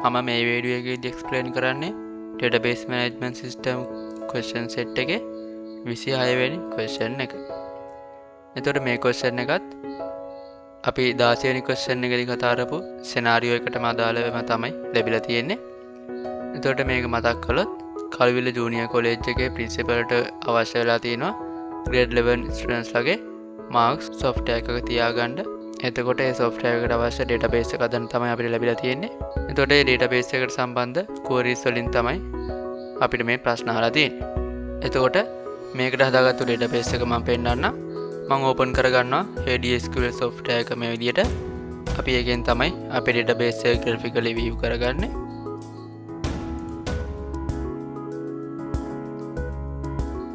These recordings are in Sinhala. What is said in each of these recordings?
මම මේ වීඩියෝ එකේදී එක්ස්ප්ලেইন කරන්නේ database management system question set එකේ 26 වෙනි question එක. එතකොට මේ question එකත් අපි 16 වෙනි question එකේදී කතා කරපු scenario එකටම අදාළවම තමයි ලැබිලා තියෙන්නේ. එතකොට මේක මතක් කළොත් කල්විල ජූනියර් කොලෙජ් එකේ ප්‍රින්සිපල්ට අවශ්‍ය වෙලා තියෙනවා grade 11 students ලගේ marks software එකක තියාගන්න. එතකොට ඒ software එකට අවශ්‍ය database එක හදන්න තමයි අපිට ලැබිලා තියෙන්නේ. එතකොට මේ database එකට සම්බන්ධ queries වලින් තමයි අපිට මේ ප්‍රශ්න අහලා තියෙන්නේ. එතකොට මේකට හදාගත්තු database එක මම පෙන්නන්නම්. මම open කරගන්නවා ADSQL software එක මේ විදිහට. අපි එකෙන් තමයි අපේ database එක graphically view කරගන්නේ.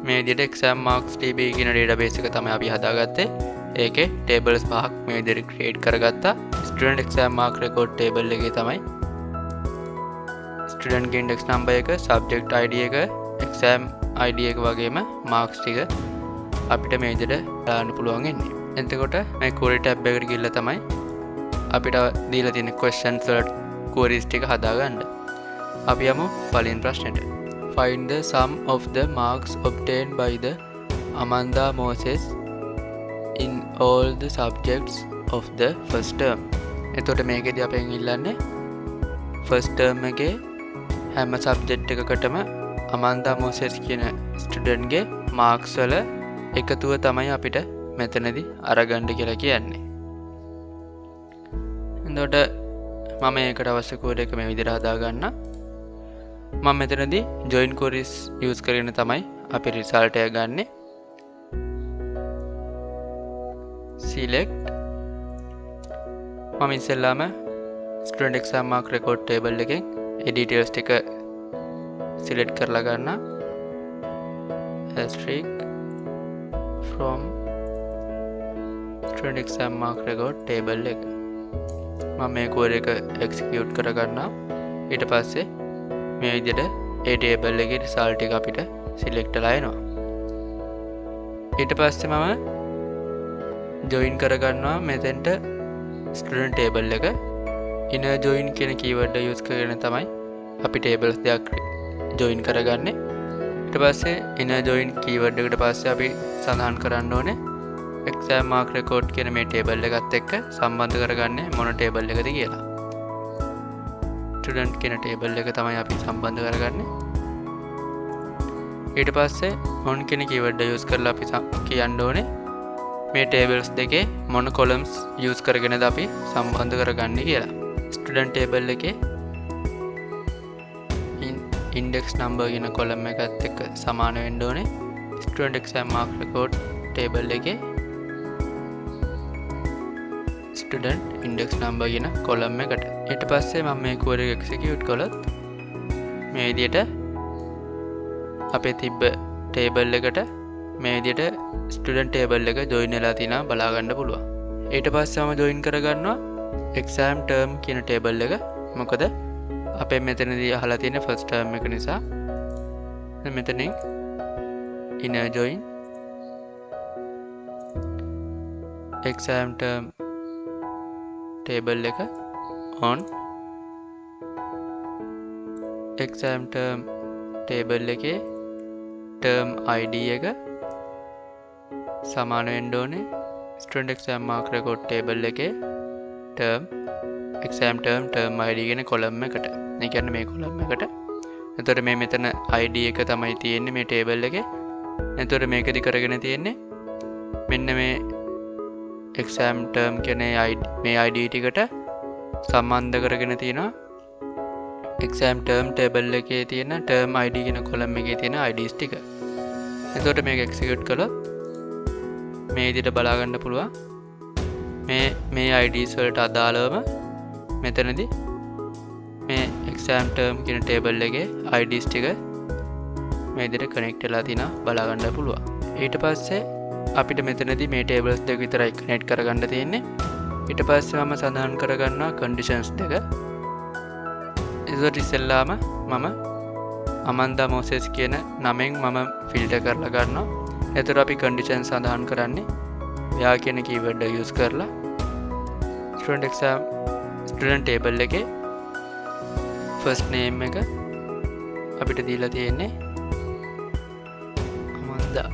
මේ විදිහට exam marks db කියන database එක තමයි අපි හදාගත්තේ. ඒකේ tables පහක් මේ විදිහට create කරගත්තා. student exam mark record table එකේ තමයි student index number එක, subject id එක, exam id එක වගේම marks ටික අපිට මේ විදිහට දාන්න පුළුවන් වෙන්නේ. එතකොට මේ query tab එකට ගිහිල්ලා තමයි අපිට දීලා තියෙන questions වලට queries ටික හදාගන්න. අපි යමු පළවෙනි ප්‍රශ්නෙට. Find the sum of the marks obtained by the Amanda Moses in all the subjects of the first term. එතකොට මේකෙදී අපෙන් ඉල්ලන්නේ first term එකේ හැම subject එකකටම Amanda Moses කියන student ගේ marks වල එකතුව තමයි අපිට මෙතනදී අරගන්න කියලා කියන්නේ. එතකොට මම ඒකට අවශ්‍ය කෝඩ් එක මේ විදිහට හදාගන්න. මම මෙතනදී join queries use කරගෙන තමයි අපි result එක ගන්නෙ. select මම ඉස්සෙල්ලාම student exam mark record table එකෙන් ඒ details ටික select කරලා ගන්න. asterisk from student exam mark record table එක. මම මේ code එක execute කරගන්නවා. ඊට පස්සේ මේ විදිහට ඒ table එකේ result ටික අපිට select වෙලා එනවා. ඊට පස්සේ මම join කරගන්නවා මෙතෙන්ට student table එක. inner join කියන keyword එක use කරගෙන තමයි අපි tables දෙකක් join කරගන්නේ. ඊට පස්සේ inner join keyword එකට පස්සේ අපි සඳහන් කරන්න ඕනේ exam mark record කියන මේ table එකත් එක්ක සම්බන්ධ කරගන්නේ මොන table එකද කියලා. student කියන table එක තමයි අපි සම්බන්ධ කරගන්නේ. ඊට පස්සේ on කියන keyword එක use කරලා අපි කියන්න ඕනේ මේ tables දෙකේ මොන columns use කරගෙනද අපි සම්බන්ධ කරගන්නේ කියලා. student table එකේ index number කියන column එකත් එක්ක සමාන වෙන්න ඕනේ student exam mark record table එකේ student index number කියන column එකට. ඊට පස්සේ මම මේ query එක execute කළොත් මේ විදිහට අපේ තිබ්බ table එකට මේ විදිහට student table එක join වෙලා තියෙනවා බලා ගන්න පුළුවන්. ඊට පස්සේ මම join කරගන්නවා exam term කියන table එක. මොකද අපේ මෙතනදී අහලා තියෙන first term එක නිසා මෙතනින් inner join exam term table එක on exam term table එකේ term id එක සමාන වෙන්න ඕනේ student exam mark record table එකේ term exam term id කියන column එකට. ඒ කියන්නේ මේ column එකට. එතකොට මේ මෙතන id එක තමයි තියෙන්නේ මේ table එකේ. එතකොට මේකදි කරගෙන තියෙන්නේ මෙන්න මේ exam term කියන මේ id ටිකට සම්බන්ධ කරගෙන තියෙනවා exam term table එකේ තියෙන term id කියන column එකේ තියෙන ids ටික. එතකොට මේක execute කළොත් මේ විදිහට බලා ගන්න පුළුවන් මේ ids වලට අදාළවම මෙතනදී මේ exam term කියන table එකේ ids ටික මේ විදිහට connect වෙලා තිනා බලා ගන්න පුළුවන්. ඊට පස්සේ අපිට මෙතනදී මේ tables දෙක විතරයි connect කරගන්න තියෙන්නේ. ඊට පස්සේ මම සඳහන් කරගන්නවා conditions දෙක. ඒකට ඉස්සෙල්ලාම මම Amanda Moses කියන නමෙන් මම filter කරලා ගන්නවා. එතකොට අපි condition සඳහන් කරන්නේ ව්‍යා කියන keyword එක use කරලා student table එකේ ෆස්ට් නේම් එක අපිට දීලා තියෙන්නේ අමන්දා.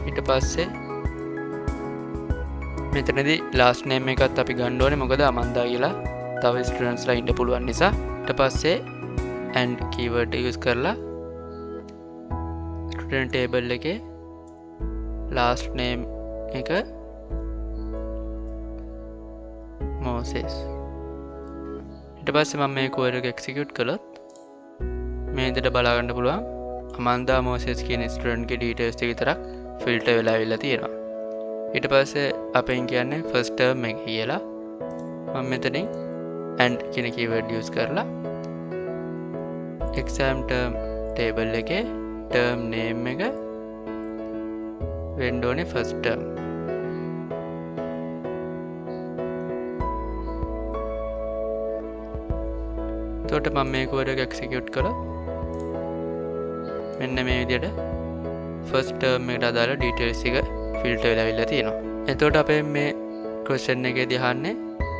ඊට පස්සේ මෙතනදී ලාස්ට් නේම් එකත් අපි ගන්න ඕනේ, මොකද අමන්දා කියලා තව ස්ටුඩන්ට්ස්ලා ඉන්න පුළුවන් නිසා. ඊට පස්සේ and keyword use කරලා student table එකේ last name එක Moses. ඊට පස්සේ මම මේ code එක execute කළොත් මේ විදිහට බලා ගන්න පුළුවන් අමන්දා Moses කියන student ගේ details ටික විතරක් filter වෙලා ඉවිල්ලා තියෙනවා. ඊට පස්සේ අපෙන් කියන්නේ first term එක කියලා. මම මෙතනින් and කියන keyword use කරලා exam term table එකේ term name එක වෙන්න ඕනේ first term. එතකොට මම මේ code එක execute කළා. මෙන්න මේ විදිහට first term එකට අදාළ details ටික filter වෙලා ඉවිල්ලා තියෙනවා. එතකොට අපේ මේ question එකේදී අහන්නේ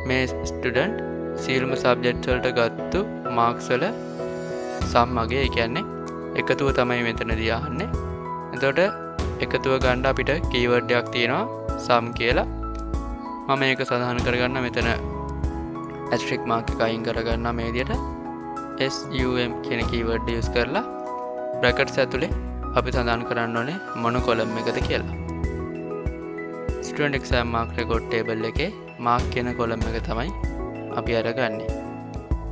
මේ student සියලුම subject වලට ගත්තු marks වල sum අගය, ඒ කියන්නේ එකතුව තමයි මෙතනදී අහන්නේ. එතකොට එකතුව ගන්න අපිට keyword එකක් තියෙනවා sum කියලා. මම මේක සඳහන් කරගන්න මෙතන asterisk mark එක අයින් කරගන්න මේ විදිහට sum කියන keyword use කරලා brackets ඇතුලේ අපි සඳහන් කරන්න ඕනේ මොන column එකද කියලා. student exam mark record table එකේ mark කියන column එක තමයි අපි අරගන්නේ.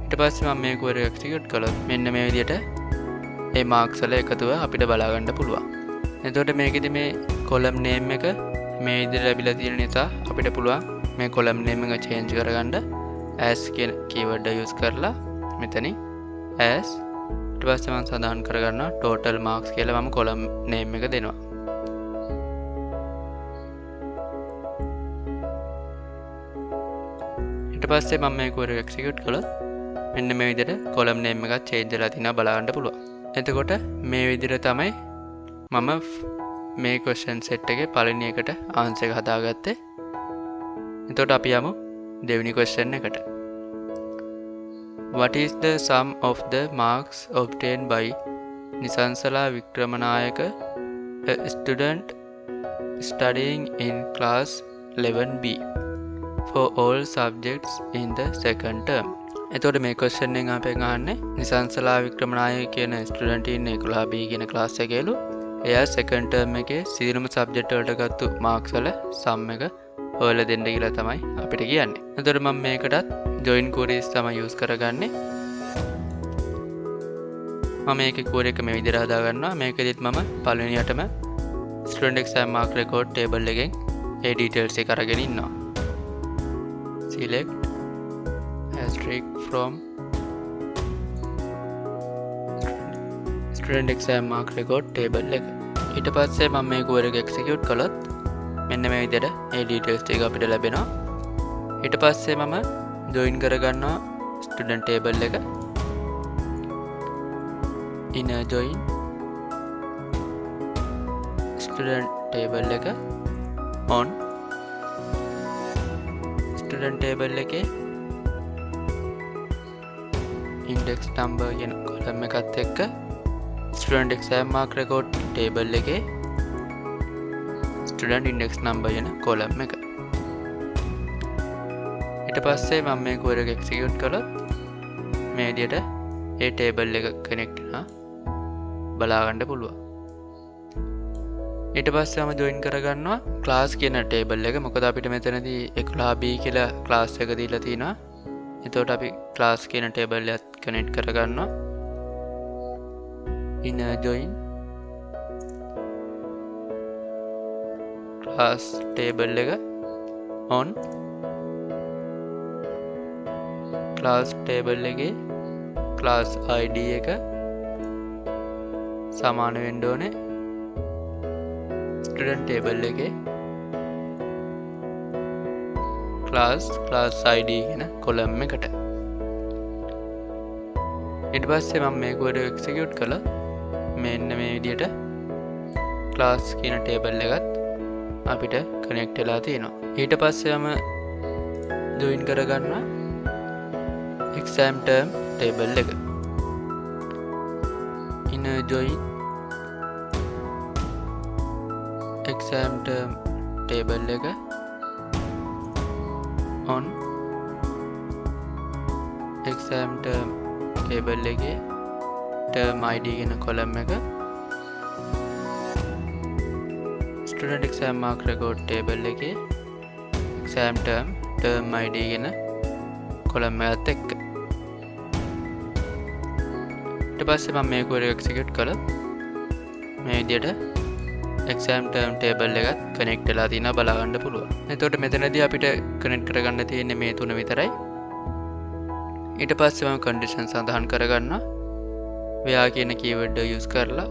ඊට පස්සේ මම මේක වර execute කළොත් මෙන්න මේ විදිහට ඒ marks වල එකතුව අපිට බලා ගන්න පුළුවන්. එතකොට මේකෙදි මේ column name එක මේ විදිහට ලැබිලා තියෙන නිසා අපිට පුළුවන් මේ column name එක change කරගන්න as කියන keyword use කරලා මෙතනින් as. ඊට පස්සේ මම සඳහන් කරගන්නවා total marks කියලා මම column name එක දෙනවා. ඊට පස්සේ මම මේක වර execute කළොත් මෙන්න මේ විදිහට column name එකත් change වෙලා තිනවා බලා ගන්න පුළුවන්. එතකොට මේ විදිහට තමයි මම මේ question set එකේ පළවෙනි එකට answer එක හදාගත්තේ. එතකොට අපි යමු දෙවෙනි question එකට. What is the sum of the marks obtained by Nisansala Vikramanayaka, a student studying in class 11B for all subjects in the second term? එතකොට මේ question එකෙන් අපෙන් අහන්නේ නිසංසලා වික්‍රමනායක කියන ස්ටුඩන්ට් ඉන්නේ 11B කියන ක්ලාස් එකේලු. එයා second term එකේ සියලුම subject වලට ගත්තු marks වල sum එක හොයලා දෙන්න කියලා තමයි අපිට කියන්නේ. එතකොට මම මේකටත් join queries තමයි use කරගන්නේ. මම මේකේ query එක මේ විදිහට හදා ගන්නවා. මේකෙදිත් මම පළවෙනියටම student exam mark record table එකෙන් ඒ details එක අරගෙන ඉන්නවා. select asterisk from student exam mark record table එක. ඊට පස්සේ මම මේ query එක execute කළොත් මෙන්න මේ විදිහට ඒ details ටික අපිට ලැබෙනවා. ඊට පස්සේ මම join කරගන්නවා student table එක. inner join student table එක on student table එකේ index number කියන column එකත් එක්ක student exam mark record table එකේ student index number කියන column එක. ඊට පස්සේ මම මේ query එක execute කළොත් මේ විදිහට ඒ table එක connect වෙනවා බලා ගන්න පුළුවන්. ඊට පස්සේ මම join කරගන්නවා class කියන table එක. මොකද අපිට මෙතනදී 11B කියලා class එක දීලා තිනවා. එතකොට අපි class කියන table එකත් connect කරගන්නවා. inner join class table එක on class table එකේ class id එක සමාන වෙන්න ඕනේ student table එකේ class id කියන column එකට. ඊට පස්සේ මම මේක වල execute කළා. මෙන්න මේ විදිහට class කියන table එකත් අපිට connect වෙලා තියෙනවා. ඊට පස්සේ මම ජොයින් කරගන්න exam term table එක. inner join exam term table එක on exam term table එකේ term id කියන column එක student exam mark record table එකේ exam term id කියන column එකත් එක්ක. ඊට පස්සේ මම මේක execute කළා. මේ විදිහට exam term table එකත් connect වෙලා තියෙනවා බලා ගන්න පුළුවන්. එතකොට මෙතනදී අපිට connect කරගන්න තියෙන්නේ මේ තුන විතරයි. ඊට පස්සේ මම condition සඳහන් කරගන්නවා. where කියන keyword එක use කරලා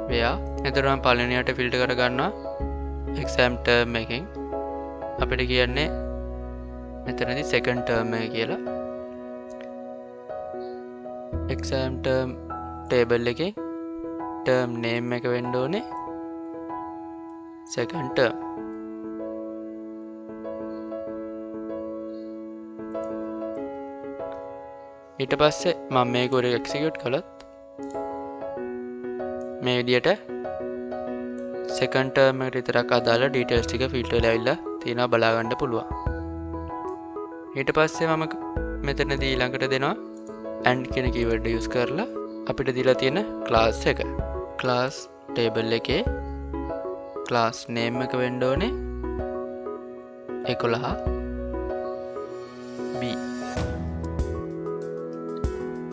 where එතකොට මම පළවෙනියට filter කරගන්නවා exam term එකෙන් අපිට කියන්නේ මෙතනදී second term එක කියලා. exam term table එකේ term name එක වෙන්න ඕනේ second term. ඊට පස්සේ මම මේක execute කළොත් මේ විදිහට second term එකට විතරක් අදාළ details ටික filter වෙලා ඇවිල්ලා තියෙනවා බලා ගන්න පුළුවන්. ඊට පස්සේ මම මෙතනදී ඊළඟට දෙනවා and කියන keyword use කරලා අපිට දීලා තියෙන class එක. class table එකේ class name එක වෙන්න ඕනේ 11 b.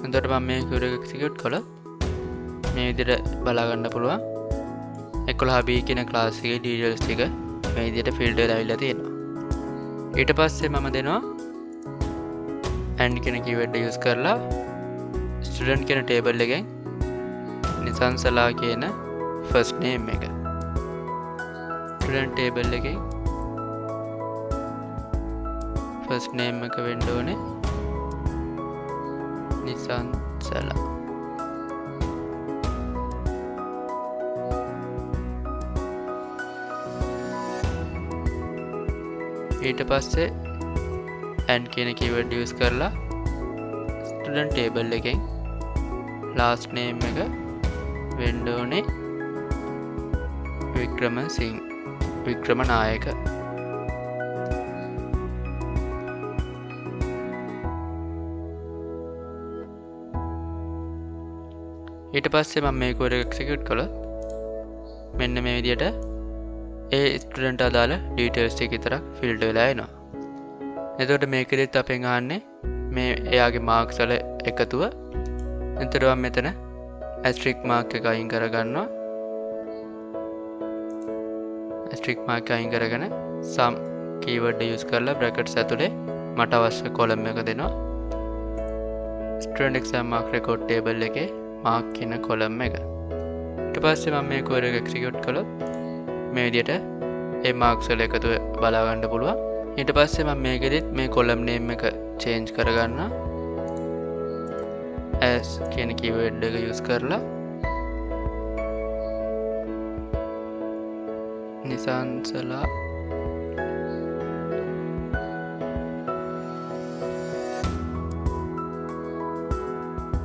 එතකොට මම මේක execute කළා. මේ විදිහට බලා ගන්න පුළුවන් 11 b කියන class එකේ details ටික මේ විදිහට filter වෙලා ඇවිල්ලා තියෙනවා. ඊට පස්සේ මම දෙනවා and කියන keyword use කරලා student කියන table එකෙන් නිසංසලා කියන first name එක student table එකෙන් first name එක වෙන්න ඕනේ නිසංසලා. ඊට පස්සේ and කියන keyword use කරලා student table එකෙන් last name එක වෙන්න ඕනේ වික්‍රමනායක. ඊට පස්සේ මම මේක execute කළොත් මෙන්න මේ විදිහට ඒ ස්ටුඩන්ට් අදාළ ඩීටේල්ස් ටික විතරක් ෆිල්ටර් වෙලා එනවා. එතකොට මේකෙදිත් අපෙන් අහන්නේ මේ එයාගේ මාක්ස් වල එකතුව. එතකොට මම මෙතන asterisk mark එක අයින් කරගන්නවා. asterisk mark අයින් කරගෙන sum keyword use කරලා brackets ඇතුලේ මට අවශ්‍ය column එක දෙනවා. student exam mark record table එකේ mark කියන column එක. ඊට පස්සේ මම මේක execute කළොත් මේ විදිහට ඒ marks වල එකතුව බලා ගන්න පුළුවන්. ඊට පස්සේ මම මේකෙදිත් මේ column name එක change කරගන්නවා. as කියන keyword එක use කරලා Nisansala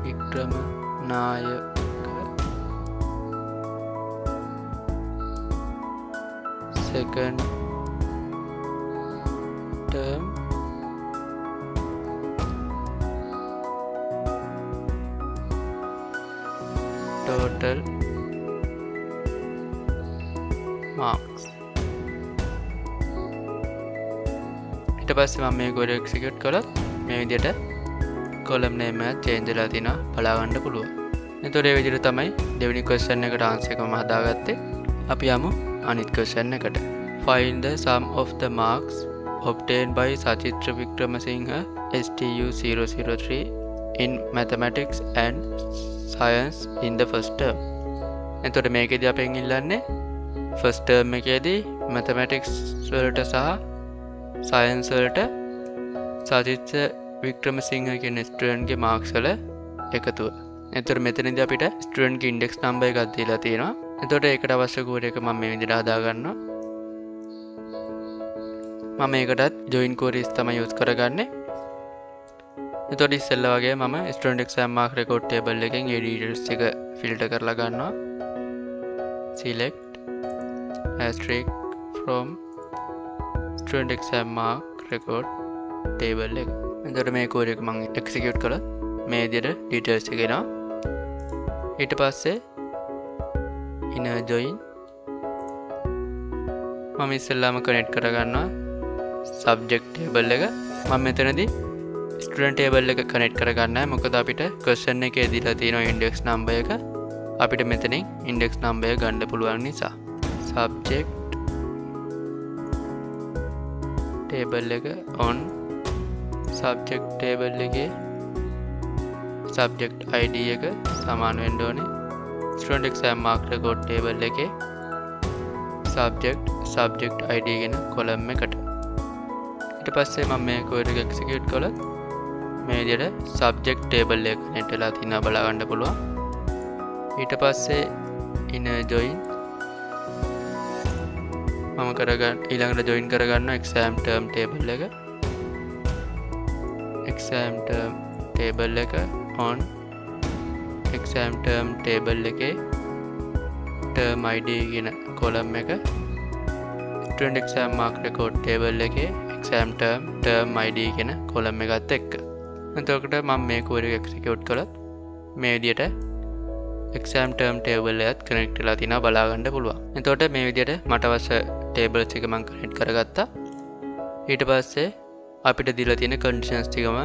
Wickramanayake second term total marks. ඊට පස්සේ මම මේක execute කළොත් මේ විදිහට column name එක change වෙලා තිනවා බලා ගන්න පුළුවන්. එතකොට මේ විදිහට තමයි දෙවෙනි question එකට answer එක මම හදාගත්තේ. අපි යමු අනිත් question එකට. Find the sum of the marks obtained by Sachitra Wickramasinghe STU003 in mathematics and science in the first term. එතකොට මේකෙදී අපෙන් ඉල්ලන්නේ first term එකේදී mathematics වලට සහ science වලට Sachitra Wickramasinghe කියන student ගේ marks වල එකතුව. එතකොට මෙතනදී අපිට student ගේ index number එකක් දීලා තියෙනවා. එතකොට ඒකට අවශ්‍ය කෝඩ් එක මම මේ විදිහට හදා ගන්නවා. මම ඒකටත් join queries තමයි use කරගන්නේ. එතකොට ඉස්සෙල්ලා වගේ මම student exam mark record table එකෙන් ඒ details ටික filter කරලා ගන්නවා. select asterisk from student exam mark record table එක. එතකොට මේ query එක මම execute කළා. මේ විදිහට details එක එනවා. ඊට පස්සේ inner join මම ඉස්සෙල්ලාම connect කරගන්නවා subject table එක. මම මෙතනදී student table එක connect කරගන්නයි. මොකද අපිට question එකේ දීලා තියෙන index number එක අපිට මෙතනින් index number එක ගන්න පුළුවන් නිසා subject table එක on subject table එකේ subject id එක සමාන වෙන්න ඕනේ student exam mark record table එකේ subject id කියන column එකට. ඊට පස්සේ මම මේ code එක execute කළොත් මේ විදිහට subject table එක connect වෙලා තියෙනවා බලා ගන්න පුළුවන්. ඊට පස්සේ inner join මම ඊළඟට join කරගන්න exam term table එක. exam term table එක on exam term table එකේ term id කියන column එක student exam mark record table එකේ exam term id කියන column එකත් එක්ක. එතකොට මම මේ query එක execute කළොත් මේ විදිහට exam term table එකත් connect වෙලා තියෙනවා බලා ගන්න පුළුවන්. එතකොට මේ විදිහට මට අවශ්‍ය tables ටික මම connect කරගත්තා. ඊට පස්සේ අපිට දීලා තියෙන conditions ටිකම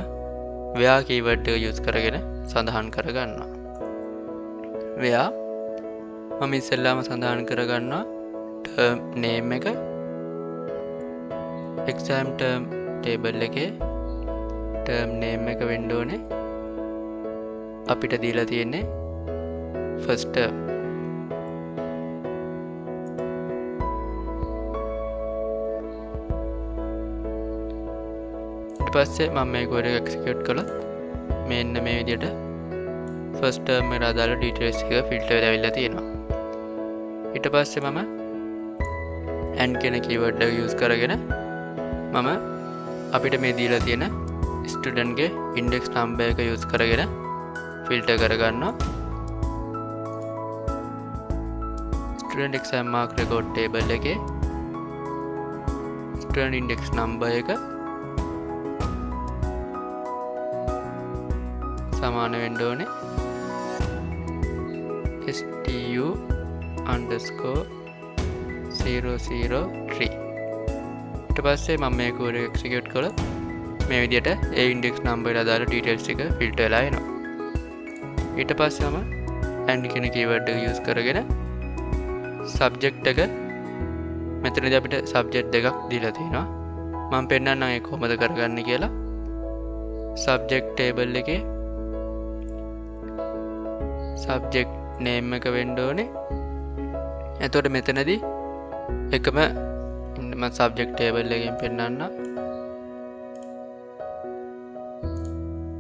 where keyword එක use කරගෙන සඳහන් කරගන්නවා. where මම ඉස්සෙල්ලාම සඳහන් කරගන්නවා term name එක exam term table එකේ term name එක වෙන්න ඕනේ අපිට දීලා තියෙන්නේ first term. ඊට පස්සේ මම මේ code එක execute කළොත් මෙන්න මේ විදිහට first term එකට අදාළ details එක filter වෙලා ඇවිල්ලා තියෙනවා. ඊට පස්සේ මම and කියන keyword එක use කරගෙන මම අපිට මේ දීලා තියෙන student ගේ index number එක use කරගෙන filter කරගන්නවා. student exam mark record table එකේ student index number එක සමාන වෙන්න ඕනේ stu_003. ඊට පස්සේ මම මේ code එක execute කළොත් මේ විදිහට ඒ index number එකට අදාළ details ටික filter වෙලා එනවා. ඊට පස්සේ මම and කියන keyword එක use කරගෙන subject එක මෙතනදී අපිට subject දෙකක් දීලා තියෙනවා. මම පෙන්නන්නම් ඒක කොහොමද කරගන්නේ කියලා. subject table එකේ subject name එක වෙන්න ඕනේ. එතකොට මෙතනදී එකම මම subject table එකෙන් පෙන්නන්න.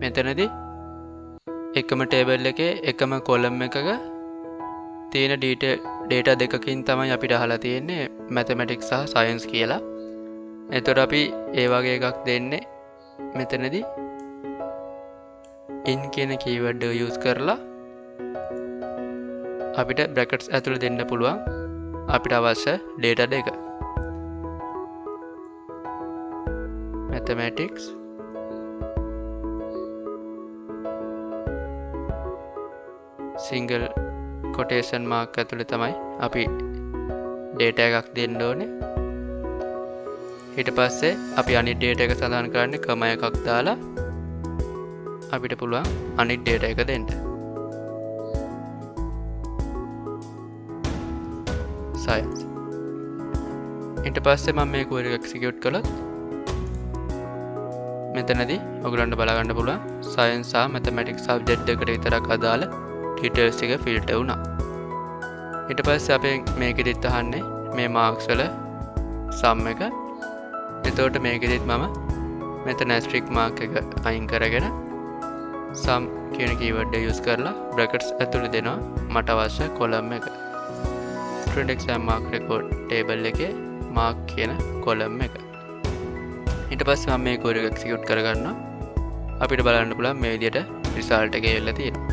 මෙතනදී එකම table එකේ එකම column එකක තියෙන data දෙකකින් තමයි අපිට අහලා තියෙන්නේ mathematics සහ science කියලා. එතකොට අපි ඒ වගේ එකක් දෙන්නේ මෙතනදී in කියන keyword එක use කරලා අපිට brackets ඇතුළේ දෙන්න පුළුවන් අපිට අවශ්‍ය data දෙක. mathematics single quotation mark ඇතුළේ තමයි අපි data එකක් දෙන්න ඕනේ. ඊට පස්සේ අපි අනිත් data එක සඳහන් කරන්නේ comma එකක් දාලා අපිට පුළුවන් අනිත් data එක දෙන්න. science. ඊට පස්සේ මම මේ query එක execute කළොත් මෙතනදී ඔයගලන්ට බලා ගන්න පුළුවන් science සහ mathematics subject දෙකට විතරක් අදාළ details ටික filter වුණා. ඊට පස්සේ අපි මේකෙදිත් අහන්නේ මේ marks වල sum එක. එතකොට මේකෙදිත් මම මෙතන asterisk mark එක අයින් කරගෙන sum කියන keyword එක use කරලා brackets ඇතුළේ දෙනවා මට අවශ්‍ය column එක. student exam mark record table එකේ mark කියන column එක. ඊට පස්සේ මම මේ කෝඩ් එක එක්සිකියුට් කරගන්නවා. අපිට බලන්න පුළුවන් මේ විදිහට රිසල්ට් එක එල්ල තියෙනවා.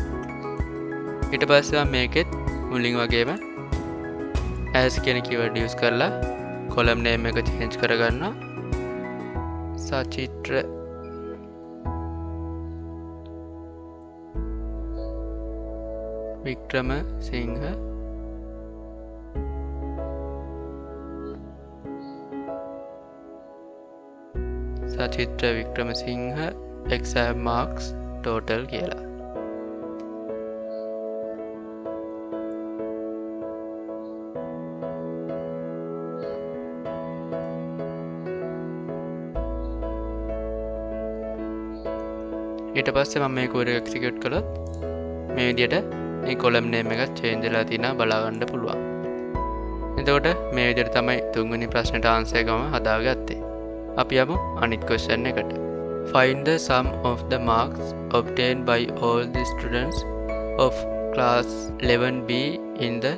ඊට පස්සේ මම මේකෙත් මුලින් වගේම as කියන keyword use කරලා column name එක change කරගන්නවා. සචිත්‍ර Wickremesinghe සචිත්‍ර Wickremesinghe exam marks total කියලා. ඊට පස්සේ මම මේ කෝඩ් එක එක්සිකියුට් කළොත් මේ විදිහට මේ column name එක change වෙලා තියෙනවා බලා ගන්න පුළුවන්. එතකොට මේ විදිහට තමයි තුන්වෙනි ප්‍රශ්නෙට answer එකම හදාගත්තේ. අපි යමු අනිත් question එකට. Find the sum of the marks obtained by all the students of class 11B in the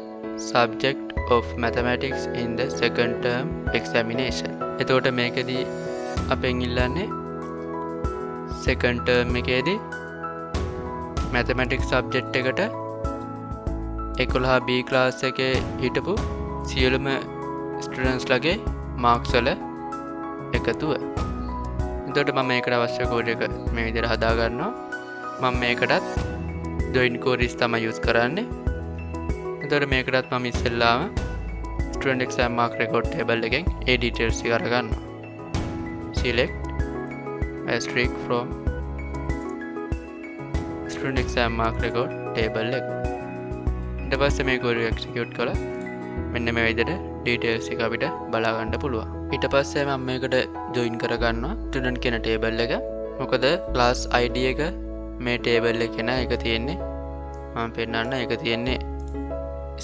subject of mathematics in the second term examination. එතකොට මේකෙදී අපෙන් ඉල්ලන්නේ second term එකේදී mathematics subject එකට 11B class එකේ හිටපු සියලුම students ලගේ marks වල එකතුව. එතකොට මම මේකට අවශ්‍ය කෝඩ් එක මේ විදිහට හදා ගන්නවා. මම මේකටත් join queries තමයි use කරන්නේ. එතකොට මේකටත් මම ඉස්සෙල්ලාම student exam mark record table එකෙන් ඒ details ටික අරගන්නවා. select asterisk from student exam mark record table එක. ඊට පස්සේ මේ query execute කළා මෙන්න මේ විදිහට details එක අපිට බලා ගන්න පුළුවන්. ඊට පස්සේ මම මේකට join කරගන්නවා student කියන table එක. මොකද class ID එක මේ table එකේ නෑ, ඒක තියෙන්නේ මම පෙන්නන්න. ඒක තියෙන්නේ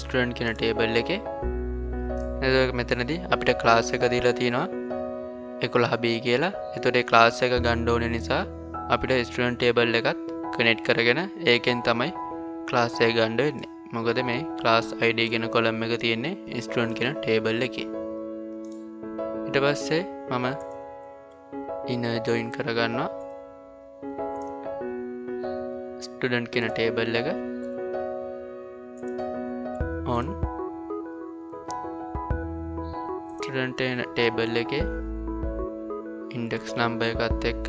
student කියන table එකේ. එතකොට මෙතනදී අපිට class එක දීලා තියෙනවා 11B කියලා. එතකොට ඒ class එක ගන්න ඕනේ නිසා අපිට student table එකත් connect කරගෙන ඒකෙන් තමයි class එක ගන්න වෙන්නේ. මොකද මේ class ID කියන column එක තියෙන්නේ student කියන table එකේ. ඊට පස්සේ මම inner join කරගන්නවා student කියන table එක on student table එකේ index number එකත් එක්ක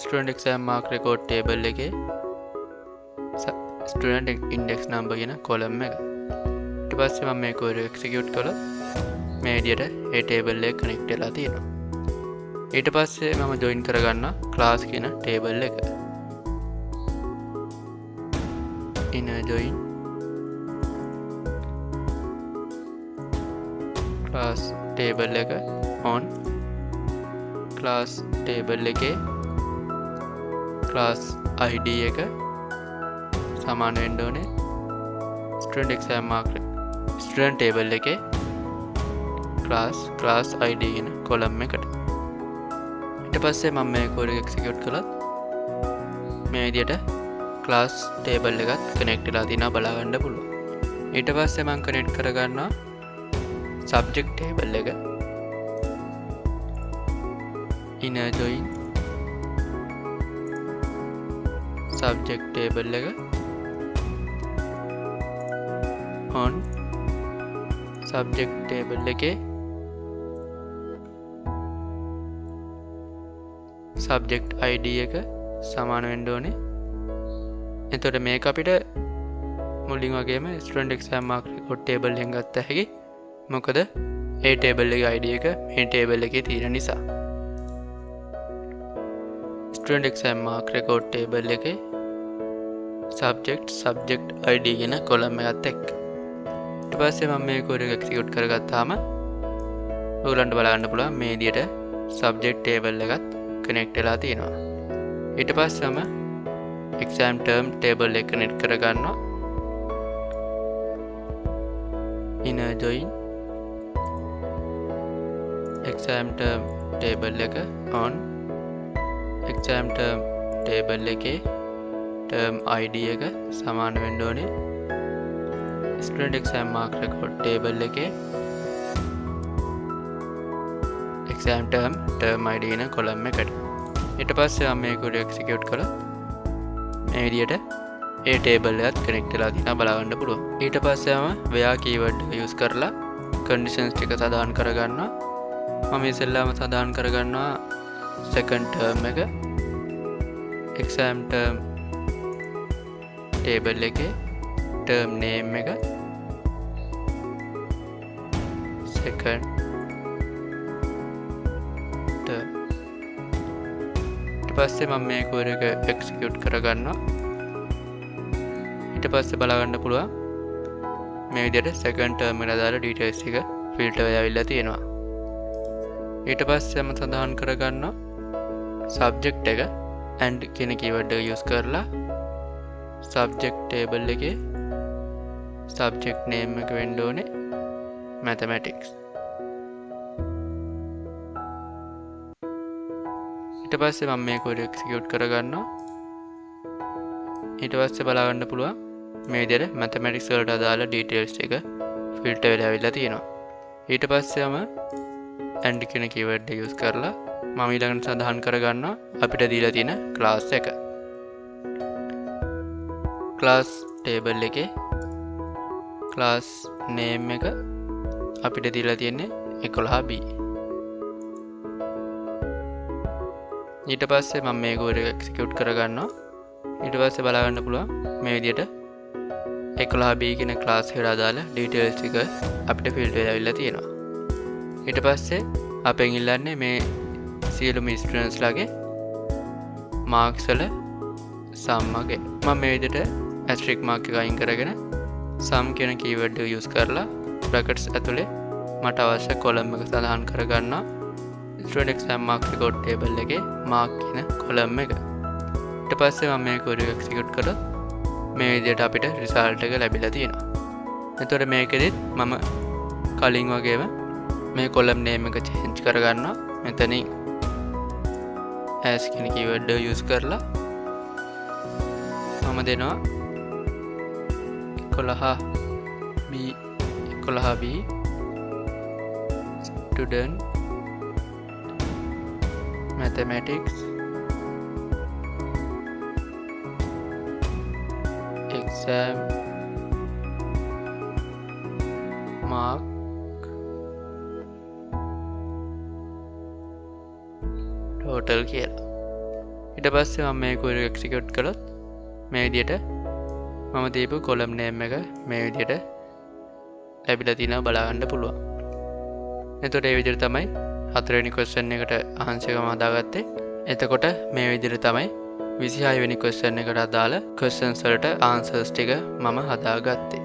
student exam mark record table එකේ student index number කියන column එක. ඊට පස්සේ මම මේ code එක execute කළොත් මේ විදිහට ඒ table එක connect වෙලා තියෙනවා. ඊට පස්සේ මම join කරගන්නවා class කියන table එක. inner join class table එක on class table එකේ class ID එක සමාන වෙන්න ඕනේ student exam mark student table එකේ class ID කියන column එකට. ඊට පස්සේ මම මේ code එක execute කළොත් මේ විදිහට class table එකත් connect වෙලා තියෙනවා බලා ගන්න පුළුවන්. ඊට පස්සේ මම connect කරගන්නවා subject table එක. inner join subject table එක on subject table එකේ subject ID එක සමාන වෙන්න ඕනේ. එතකොට මේක අපිට මුලින් වගේම student exam mark record table එකෙන් ගත්ත හැකි. මොකද ඒ table එකේ ID එක මේ table එකේ තියෙන නිසා. student exam mark record table එකේ subject ID කියන column එකත් එක්ක. ඊට පස්සේ මම මේ code එක execute කරගත්තාම ඔයගලන්ට බලන්න පුළුවන් මේ විදිහට subject table එකත් connect වෙලා තියෙනවා. ඊට පස්සේම exam term table එක connect කරගන්නවා. inner join exam term table එක on exam term table එකේ term ID එක සමාන වෙන්න ඕනේ student exam mark record table එකේ exam term id කියන කොලම් එකට. ඊට පස්සේ මම මේක උඩ එක්සිකියුට් කළා. මේ විදිහට ඒ ටේබල් එකත් කනෙක්ට් වෙලා තියෙනවා බලන්න පුළුවන්. ඊට පස්සේ මම where keyword එක use කරලා conditions ටික සදාහන් කරගන්නවා. මම ඉස්සෙල්ලාම සදාහන් කරගන්නවා second term එක exam term table එකේ term name එක second term. ඊට පස්සේ මම මේ කෝඩ් එක execute කරගන්නවා. ඊට පස්සේ බලගන්න පුළුවන් මේ විදිහට second term එකට දාලා details එක filter වෙලා ආවිල්ලා තියෙනවා. ඊට පස්සේ මම සඳහන් කරගන්නවා subject එක and කියන keyword එක use කරලා subject table එකේ subject name එක වෙන්න ඕනේ mathematics. ඊට පස්සේ මම මේ කෝඩ් එක execute කරගන්නවා. ඊට පස්සේ බලගන්න පුළුවන් මේ විදිහට mathematics වලට අදාළ details ටික filter වෙලා ආවිල්ලා තියෙනවා. ඊට පස්සේම and කියන keyword එක use කරලා මම ඊළඟට සඳහන් කරගන්නවා අපිට දීලා තියෙන class එක. class table එකේ class name එක අපිට දීලා තියෙන්නේ 11B. ඊට පස්සේ මම මේ කෝඩ් එක execute කරගන්නවා. ඊට පස්සේ බලගන්න පුළුවන් මේ විදිහට 11B කියන class එකට අදාළ details ටික අපිට filter වෙලා ආවිල්ලා තියෙනවා. ඊට පස්සේ අපෙන් ඉල්ලන්නේ මේ සියලුම students ලාගේ marks වල sum එක. මම මේ විදිහට asterisk mark එක අයින් කරගෙන sum කියන keyword එක use කරලා brackets ඇතුලේ මට අවශ්‍ය column එක සඳහන් කරගන්නවා. student exam mark record table එකේ mark කියන column එක. ඊට පස්සේ මම මේ කෝඩ් එක execute කළොත් මේ විදිහට අපිට result එක ලැබිලා තියෙනවා. එතකොට මේකෙදිත් මම කලින් වගේම මේ column name එක change කරගන්නවා. මෙතනින් as කියන keyword එක use කරලා මම දෙනවා 11B student mathematics exam mark total කියලා. ඊට පස්සේ මම මේ කෝඩ් එක execute කළොත් මේ විදිහට මම දීපු column name එක මේ විදිහට ලැබිලා තිනවා බලන්න පුළුවන්. එතකොට මේ විදිහට තමයි හතරවෙනි question එකට answer එක මම හදාගත්තේ. එතකොට මේ විදිහට තමයි 26 වෙනි question එකට අදාළ questions වලට answers ටික මම හදාගත්තේ.